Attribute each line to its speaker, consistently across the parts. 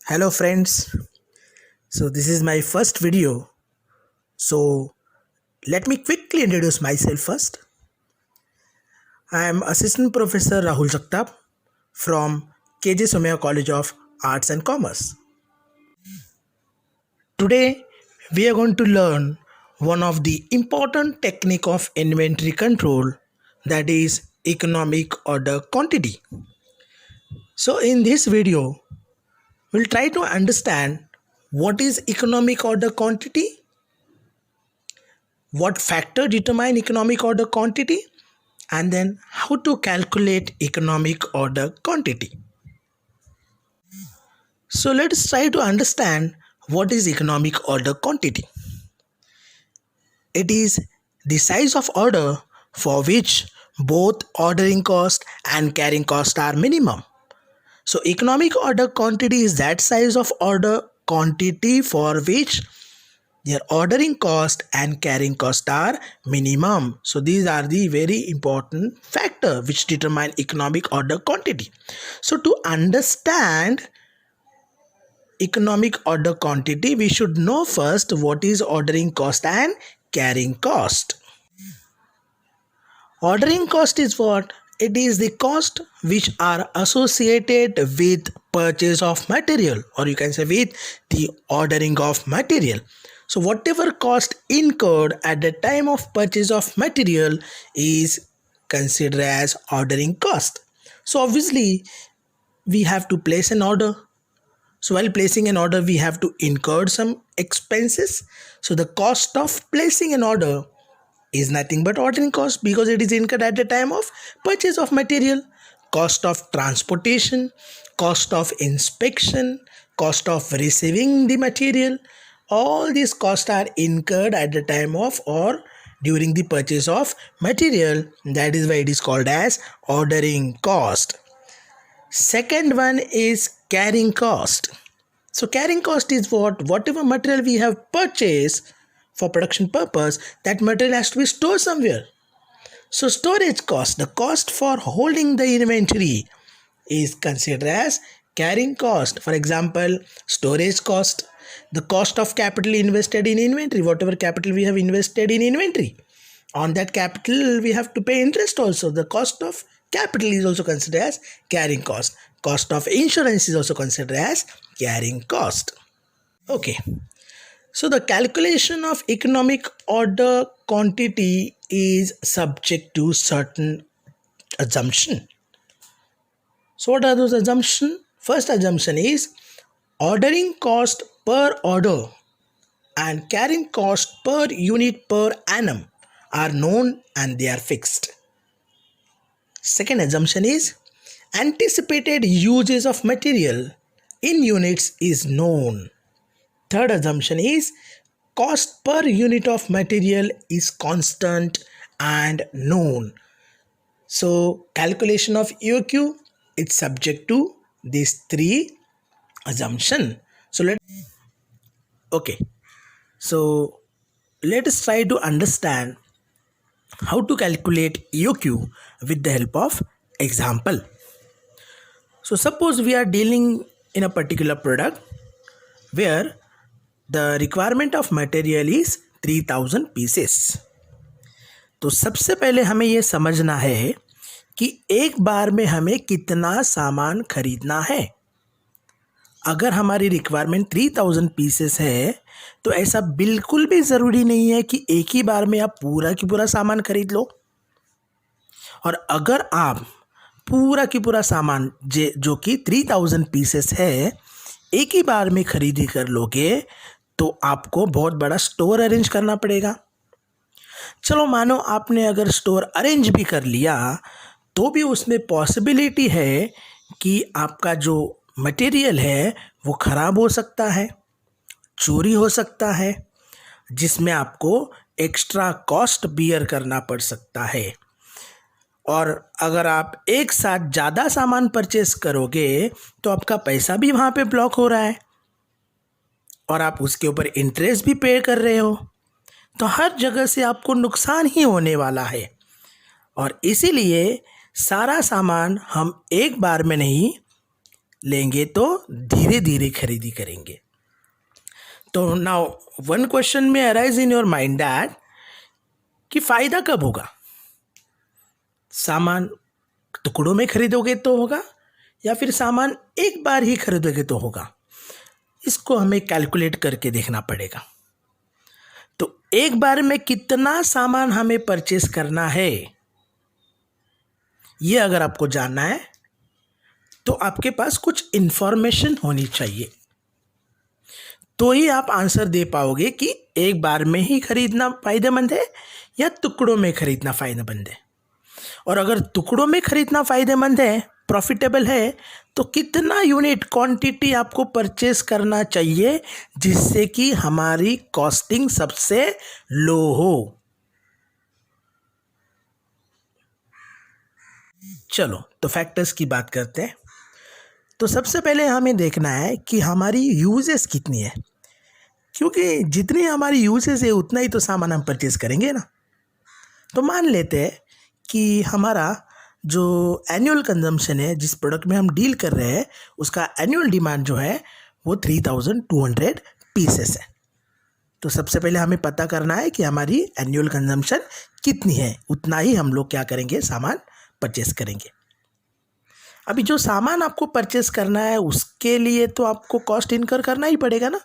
Speaker 1: Hello friends. So this is my first video. So let me quickly introduce myself first. I am Assistant Professor Rahul Jagtap from KJ Somaiya College of Arts and Commerce. Today we are going to learn one of the important technique of inventory control, that is economic order quantity. So in this video we'll try to understand what is economic order quantity, what factor determine economic order quantity, and then how to calculate economic order quantity. So let's try to understand what is economic order quantity. It is the size of order for which both ordering cost and carrying cost are minimum. So economic order quantity is that size of order quantity for which their ordering cost and carrying cost are minimum. So these are the very important factor which determine economic order quantity. So to understand economic order quantity, we should know first what is ordering cost and carrying cost. Ordering cost is what? It is the cost which are associated with purchase of material, or you can say with the ordering of material. So whatever cost incurred at the time of purchase of material is considered as ordering cost. So obviously we have to place an order. So while placing an order we have to incur some expenses. So the cost of placing an order is nothing but ordering cost because it is incurred at the time of purchase of material. Cost of transportation, cost of inspection, cost of receiving the material, all these costs are incurred at the time of or during the purchase of material. That is why it is called as ordering cost. Second one is carrying cost. So carrying cost is what? Whatever material we have purchased for production purpose, that material has to be stored somewhere. So storage cost, the cost for holding the inventory, is considered as carrying cost. For example, storage cost, the cost of capital invested in inventory, whatever capital we have invested in inventory, on that capital we have to pay interest also. The cost of capital is also considered as carrying cost. Cost of insurance is also considered as carrying cost. Okay. So the calculation of economic order quantity is subject to certain assumption. So what are those assumptions? First assumption is ordering cost per order and carrying cost per unit per annum are known and they are fixed. Second assumption is anticipated uses of material in units is known. Third assumption is cost per unit of material is constant and known. So calculation of EOQ is subject to these three assumptions. So let us try to understand how to calculate EOQ with the help of example. So suppose we are dealing in a particular product where the requirement of material is 3000 pieces. तो सबसे पहले हमें यह समझना है कि एक बार में हमें कितना सामान खरीदना है. अगर हमारी रिक्वायरमेंट 3000 पीसेस है तो ऐसा बिल्कुल भी ज़रूरी नहीं है कि एक ही बार में आप पूरा की पूरा सामान खरीद लो. और अगर आप पूरा की पूरा सामान जो कि 3000 पीसेस है एक ही बार में खरीदी कर लोगे तो आपको बहुत बड़ा स्टोर अरेंज करना पड़ेगा. चलो मानो आपने अगर स्टोर अरेंज भी कर लिया तो भी उसमें पॉसिबिलिटी है कि आपका जो मटेरियल है वो ख़राब हो सकता है, चोरी हो सकता है, जिसमें आपको एक्स्ट्रा कॉस्ट बियर करना पड़ सकता है. और अगर आप एक साथ ज़्यादा सामान परचेस करोगे तो आपका पैसा भी वहाँ पे ब्लॉक हो रहा है और आप उसके ऊपर इंटरेस्ट भी पे कर रहे हो. तो हर जगह से आपको नुकसान ही होने वाला है. और इसीलिए सारा सामान हम एक बार में नहीं लेंगे तो धीरे धीरे खरीदी करेंगे। तो नाउ वन क्वेश्चन में arise in your mind that कि फायदा कब होगा? सामान टुकड़ों में खरीदोगे तो होगा, या फिर सामान एक बार ही खरीदोगे तो होगा? इसको हमें कैलकुलेट करके देखना पड़ेगा। तो एक बार में कितना सामान हमें परचेस करना है, ये अगर आपको जानना है तो आपके पास कुछ इंफॉर्मेशन होनी चाहिए, तो ही आप आंसर दे पाओगे कि एक बार में ही खरीदना फायदेमंद है या टुकड़ों में खरीदना फायदेमंद है। और अगर टुकड़ों में खरीदना फायदेमंद है, प्रॉफिटेबल है, तो कितना यूनिट क्वांटिटी आपको परचेस करना चाहिए जिससे कि हमारी कॉस्टिंग सबसे लो हो। चलो तो फैक्टर्स की बात करते हैं। तो सबसे पहले हमें देखना है कि हमारी यूजेस कितनी है, क्योंकि जितनी हमारी यूजेस है उतना ही तो सामान हम परचेस करेंगे ना। तो मान लेते हैं कि हमारा जो एनुअल कंजम्पशन है, जिस प्रोडक्ट में हम डील कर रहे हैं, उसका एनुअल डिमांड जो है वो 3200 पीसेस है। तो सबसे पहले हमें पता करना है कि हमारी एनुअल कंजम्पशन कितनी है, उतना ही हम लोग क्या करेंगे, सामान परचेस करेंगे। अभी जो सामान आपको परचेस करना है उसके लिए तो आपको कॉस्ट इनकर करना ही पड़ेगा ना।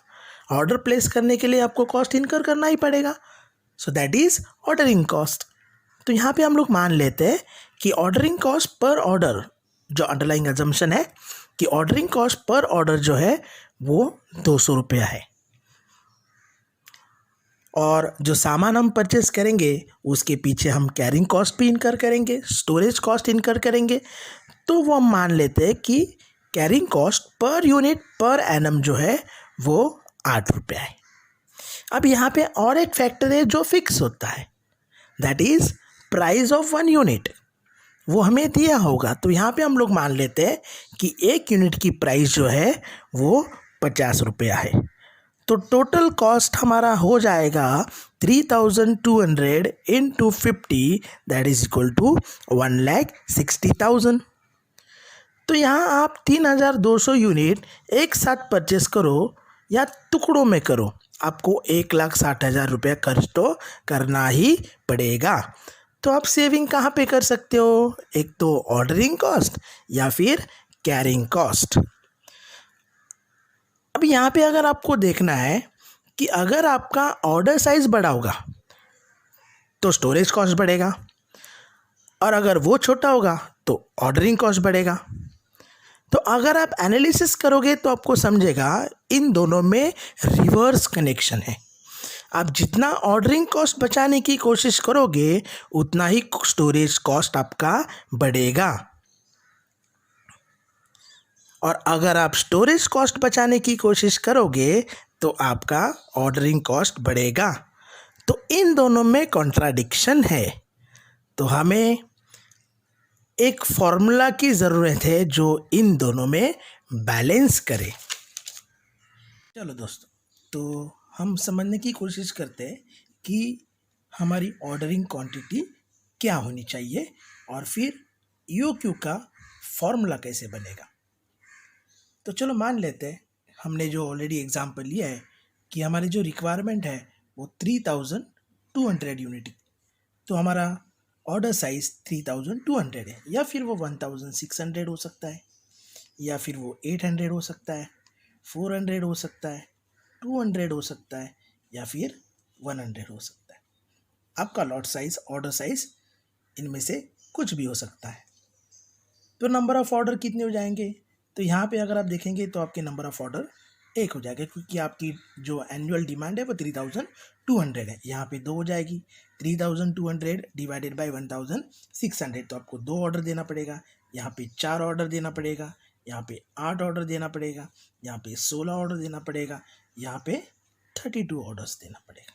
Speaker 1: ऑर्डर प्लेस करने के लिए आपको कॉस्ट इनकर करना ही पड़ेगा। So that is ordering cost. तो यहाँ पे हम लोग मान लेते हैं कि ऑर्डरिंग कॉस्ट पर ऑर्डर, जो अंडरलाइंग अजम्पशन है कि ऑर्डरिंग कॉस्ट पर ऑर्डर जो है वो 200 रुपया है, और जो सामान हम परचेस करेंगे उसके पीछे हम कैरिंग कॉस्ट भी इनकर करेंगे, स्टोरेज कॉस्ट इनकर करेंगे। तो वो हम मान लेते हैं कि carrying cost per unit per annum जो है वो 8 रुपया है। अब यहाँ पे और एक फैक्टर है जो फिक्स होता है, that is price of 1 unit. वो हमें दिया होगा, तो यहाँ पे हम लोग मान लेते हैं कि 1 यूनिट की प्राइस जो है वो 50 रुपया है। तो टोटल कॉस्ट हमारा हो जाएगा 3200 into 50, that is equal to 1,60,000। तो यहाँ आप 3200 यूनिट एक साथ परचेस करो या टुकड़ों में करो, आपको 1,60,000 रुपया खर्च तो करना ही पड़ेगा। तो आप सेविंग कहाँ पे कर सकते हो, एक तो ऑर्डरिंग कॉस्ट या फिर कैरिंग कॉस्ट। अब यहाँ पे अगर आपको देखना है कि अगर आपका ऑर्डर साइज बड़ा होगा तो स्टोरेज कॉस्ट बढ़ेगा, और अगर वो छोटा होगा तो ऑर्डरिंग कॉस्ट बढ़ेगा। तो अगर आप एनालिसिस करोगे तो आपको समझेगा इन दोनों में रिवर्स कनेक्शन है। आप जितना ऑर्डरिंग कॉस्ट बचाने की कोशिश करोगे उतना ही स्टोरेज कॉस्ट आपका बढ़ेगा, और अगर आप स्टोरेज कॉस्ट बचाने की कोशिश करोगे तो आपका ऑर्डरिंग कॉस्ट बढ़ेगा। तो इन दोनों में कॉन्ट्राडिक्शन है, तो हमें एक फॉर्मूला की ज़रूरत है जो इन दोनों में बैलेंस करे। चलो दोस्तों, तो हम समझने की कोशिश करते हैं कि हमारी ऑर्डरिंग क्वांटिटी क्या होनी चाहिए और फिर EOQ का फॉर्मूला कैसे बनेगा। तो चलो मान लेते हैं, हमने जो ऑलरेडी एग्जांपल लिया है कि हमारी जो रिक्वायरमेंट है वो 3200 यूनिट, तो हमारा ऑर्डर साइज 3200 है, या फिर वो 1600 हो सकता है, या फिर वो 800 हो सकता है, 400 हो सकता है, 200 हो सकता है, या फिर 100 हो सकता है। आपका लॉट साइज, ऑर्डर साइज, इनमें से कुछ भी हो सकता है। तो नंबर ऑफ ऑर्डर कितने हो जाएंगे, तो यहाँ पे अगर आप देखेंगे तो आपके नंबर ऑफ ऑर्डर 1 हो जाएगा, क्योंकि आपकी जो एनुअल डिमांड है वो 3200 है। यहाँ पे 2 हो जाएगी, 3200 डिवाइडेड बाय 1600, तो आपको 2 ऑर्डर देना पड़ेगा। यहाँ पे 4 ऑर्डर देना पड़ेगा, यहाँ पे 8 ऑर्डर देना पड़ेगा, यहाँ पे 16 ऑर्डर देना पड़ेगा, यहाँ पे 32 ऑर्डर्स देना पड़ेगा।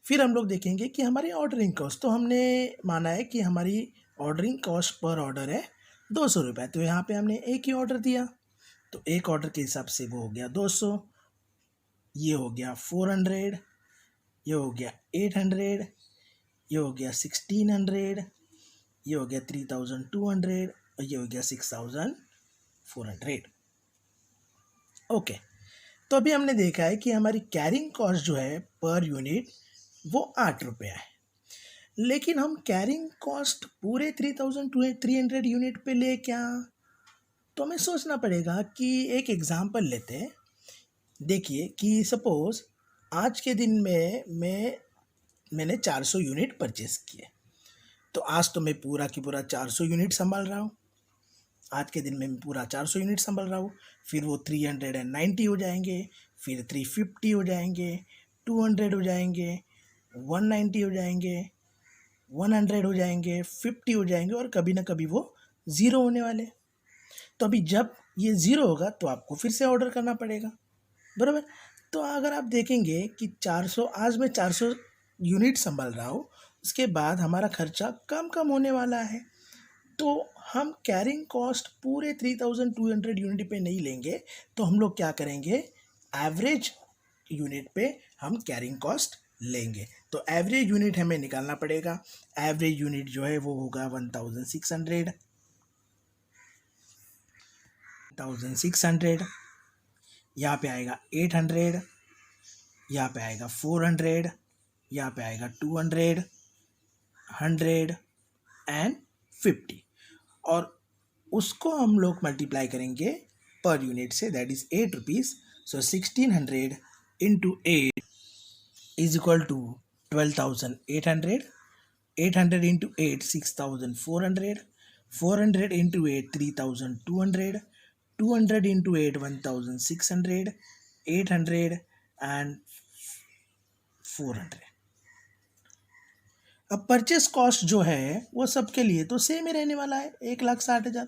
Speaker 1: फिर हम लोग देखेंगे कि हमारी ऑर्डरिंग कॉस्ट, तो हमने माना है कि हमारी ऑर्डरिंग कॉस्ट पर ऑर्डर है 200 रुपये, तो यहाँ पे हमने एक ही ऑर्डर दिया, तो एक ऑर्डर के हिसाब से वो हो गया 200, ये हो गया 400, ये हो गया 800, ये हो गया 1600, ये हो गया 3200, और ये हो गया 6000 400। ओके, तो अभी हमने देखा है कि हमारी कैरिंग कॉस्ट जो है पर यूनिट वो 8 रुपये है, लेकिन हम कैरिंग कॉस्ट पूरे 3,300 यूनिट पे ले क्या? तो हमें सोचना पड़ेगा कि एक एग्जांपल लेते हैं। देखिए कि सपोज आज के दिन में मैंने 400 यूनिट परचेस किए, तो आज तो मैं पूरा की पूरा 400 यूनिट संभाल रहा हूँ। आज के दिन में मैं पूरा 400 यूनिट संभाल रहा हूँ, फिर वो 390 हो जाएंगे, फिर 350 हो जाएंगे, 200 हो जाएंगे, 190 हो जाएंगे, 100 हो जाएंगे, 50 हो जाएंगे, और कभी ना कभी वो ज़ीरो होने वाले। तो अभी जब ये ज़ीरो होगा तो आपको फिर से ऑर्डर करना पड़ेगा, बराबर। तो अगर आप देखेंगे कि 400, आज मैं 400 यूनिट संभाल रहा हूँ, उसके बाद हमारा खर्चा कम कम होने वाला है, तो हम कैरिंग कॉस्ट पूरे 3,200 यूनिट पे नहीं लेंगे, तो हम लोग क्या करेंगे, एवरेज यूनिट पे हम कैरिंग कॉस्ट लेंगे। तो एवरेज यूनिट हमें निकालना पड़ेगा। एवरेज यूनिट जो है वो होगा 1,600, 1,600, यहाँ पे आएगा 800, यहाँ पे आएगा 400, यहाँ पे आएगा 200, 100 एंड 50, और उसको हम लोग मल्टीप्लाई करेंगे पर यूनिट से, that is 8 rupees. So 1,600 into 8 is equal to 12,800, 800 into 8 6,400, 400 into 8 3,200, 200 into 8 1,600, 800 and 400। अब परचेस कॉस्ट जो है वो सबके लिए तो सेम ही रहने वाला है, 1,60,000।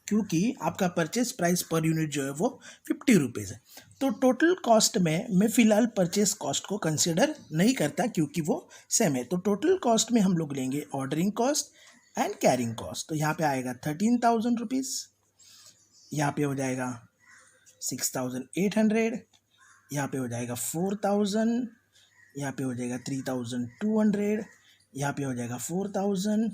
Speaker 1: क्योंकि आपका परचेस प्राइस पर यूनिट जो है वो 50 रुपीज़ है। तो टोटल कॉस्ट में मैं फ़िलहाल परचेस कॉस्ट को कंसिडर नहीं करता, क्योंकि वो सेम है। तो टोटल कॉस्ट में हम लोग लेंगे ordering cost and carrying cost. तो यहाँ पे आएगा 13,000 रुपीज़, यहाँ पे हो जाएगा 6,800, यहाँ पे हो जाएगा 4,000, यहाँ पे हो जाएगा 3,200, यहाँ पे हो जाएगा 4,000,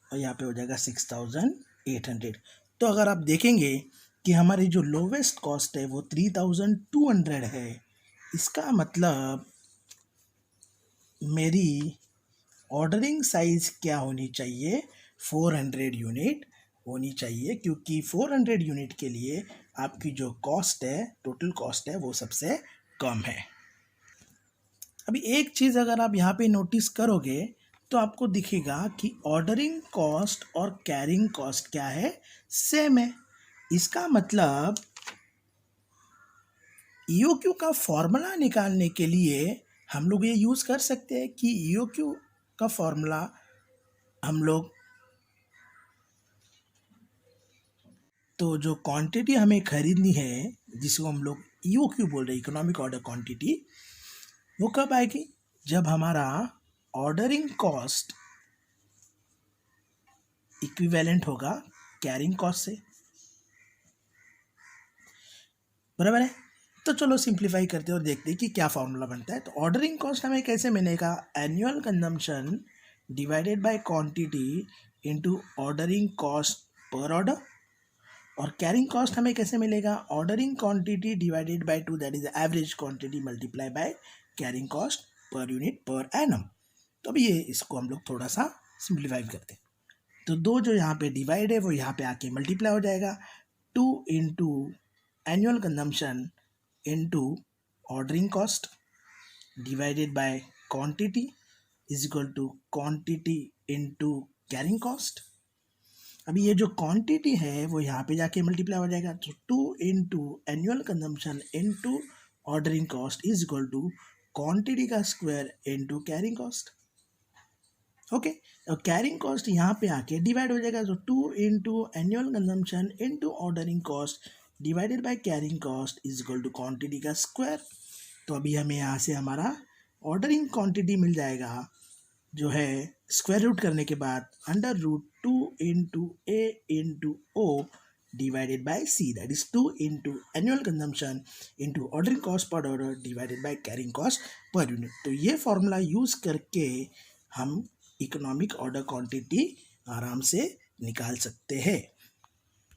Speaker 1: और यहाँ पे हो जाएगा 6,800। तो अगर आप देखेंगे कि हमारी जो लोवेस्ट कॉस्ट है वो 3,200 है, इसका मतलब मेरी ऑर्डरिंग साइज क्या होनी चाहिए, 400 यूनिट होनी चाहिए, क्योंकि 400 यूनिट के लिए आपकी जो कॉस्ट है, टोटल कॉस्ट है, वो सबसे कम है। अभी एक चीज़ अगर आप यहाँ पे नोटिस करोगे तो आपको दिखेगा कि ऑर्डरिंग कॉस्ट और कैरिंग कॉस्ट क्या है, सेम है। इसका मतलब ईओक्यू का फॉर्मूला निकालने के लिए हम लोग ये यूज़ कर सकते हैं कि ईओक्यू का फॉर्मूला हम लोग, तो जो क्वांटिटी हमें खरीदनी है जिसको हम लोग ईओक्यू बोल रहे हैं, इकोनॉमिक ऑर्डर क्वांटिटी, वो कब आएगी, जब हमारा ऑर्डरिंग कॉस्ट इक्विवेलेंट होगा कैरिंग कॉस्ट से, बराबर है। तो चलो सिंप्लीफाई करते हैं और देखते हैं कि क्या फॉर्मूला बनता है। तो ऑर्डरिंग कॉस्ट हमें कैसे मिलेगा, annual consumption divided by quantity into ordering cost per order, और कैरिंग कॉस्ट हमें कैसे मिलेगा, ordering quantity divided by 2, that is average quantity multiply by carrying cost per unit per annum. तो अभी ये इसको हम लोग थोड़ा सा सिंप्लीफाई करते हैं। तो दो जो यहाँ पे डिवाइड है वो यहाँ पे आके मल्टीप्लाई हो जाएगा, 2 into annual consumption into ordering cost divided by quantity is equal to quantity into carrying cost. अभी ये जो क्वांटिटी है वो यहाँ पे जाके मल्टीप्लाई हो जाएगा, तो 2 into annual consumption into ordering cost is equal to quantity का square into carrying cost. Okay, और कैरिंग कॉस्ट यहाँ पे आके डिवाइड हो जाएगा, तो 2 into annual consumption into ordering cost divided by carrying cost is equal to quantity का square. तो अभी हमें यहाँ से हमारा ऑर्डरिंग क्वांटिटी मिल जाएगा, जो है स्क्वायर रूट करने के बाद under root 2 into A into O divided by C, that is 2 into annual consumption into ordering cost per order divided by carrying cost per unit. तो ये फॉर्मूला यूज करके हम इकोनॉमिक ऑर्डर क्वांटिटी आराम से निकाल सकते हैं.